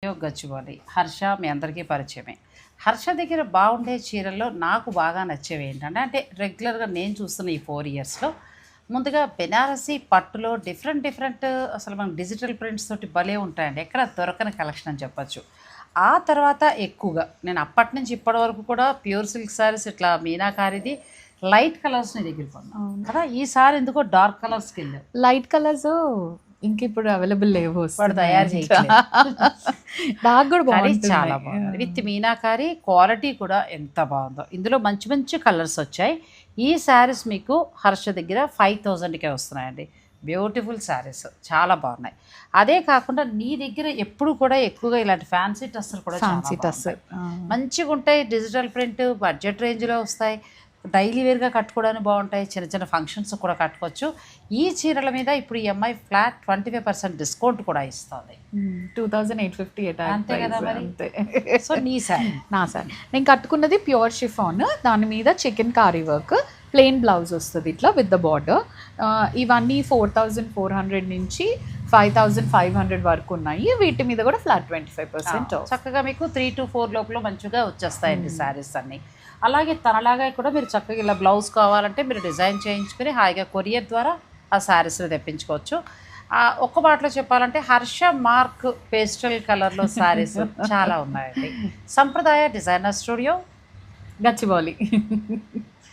గచ్చిబౌలి. హర్ష మీ అందరికీ పరిచయమే. హర్ష దగ్గర బాగుండే చీరల్లో నాకు బాగా నచ్చేవి ఏంటంటే, రెగ్యులర్‌గా నేను చూస్తున్న ఈ 4 ఇయర్స్‌లో ముందుగా బెనారసి పట్టులో డిఫరెంట్ డిఫరెంట్ అసలు మనకు డిజిటల్ ప్రింట్స్ తోటి భలే ఉంటాయండి. ఎక్కడ దొరకని కలెక్షన్ అని చెప్పొచ్చు. ఆ తర్వాత ఎక్కువగా నేను అప్పటి నుంచి ఇప్పటి వరకు కూడా ప్యూర్ సిల్క్ సారీస్ ఇట్లా మీనాకారిది లైట్ కలర్స్ నీ దగ్గర కొన్నా అవును. కదా! ఈసారి ఎందుకో డార్క్ కలర్స్‌కెళ్ళావు. లైట్ కలర్స్ ఇంకిప్పుడు అవైలబుల్ లేవు వాడు వస్తున్నాయి. తయారు చేయట్లేదు. నాకు కూడా కానీ బాగుంటుంది. చాలా బాగుంది. విత్ మీనాకారి క్వాలిటీ కూడా ఎంత బాగుందో. ఇందులో మంచి మంచి కలర్స్ వచ్చాయి. ఈ శారీస్ మీకు హర్ష దగ్గర 5000కే వస్తున్నాయండి. బ్యూటిఫుల్ శారీస్ చాలా బాగున్నాయి. అదే కాకుండా నీ దగ్గర ఎప్పుడు కూడా ఎక్కువగా ఇలాంటి ఫ్యాన్సీ టస్సర్ కూడా చాలా ఫ్యాన్సీ టస్సర్ బాగుంటాయి. మంచిగా ఉంటాయి. డిజిటల్ ప్రింట్ బడ్జెట్ రేంజ్లో వస్తాయి. డైలీ వేర్గా కట్టుకోవడానికి బాగుంటాయి. చిన్న చిన్న ఫంక్షన్స్ కూడా కట్టుకోవచ్చు. ఈ చీరల మీద ఇప్పుడు ఈ అమ్మాయి ఫ్లాట్ 25% డిస్కౌంట్ కూడా ఇస్తుంది. 2850 అంతే కదా మరి. సో నీ శారీ నా సార్ నేను కట్టుకున్నది ప్యూర్ షిఫాన్, దాని మీద chikankari work, plain blouse వస్తుంది ఇట్లా విత్ ద బార్డర్. ఇవన్నీ 4400 నుంచి 5500 వరకు ఉన్నాయి. వీటి మీద కూడా ఫ్లాట్ 25% ఆఫ్. చక్కగా మీకు 3 to 4 లోపల మంచిగా వచ్చేస్తాయండి శారీస్ అన్నీ. అలాగే తనలాగా కూడా మీరు చక్కగా ఇలా బ్లౌజ్ కావాలంటే మీరు డిజైన్ చేయించుకుని హాయిగా కొరియర్ ద్వారా ఆ శారీస్ని తెప్పించుకోవచ్చు. ఒక్క మాటలో చెప్పాలంటే హర్ష మార్క్ పేస్టల్ కలర్లో శారీస్ చాలా ఉన్నాయండి. సంప్రదాయ డిజైనర్ స్టూడియో గచ్చిబౌలి.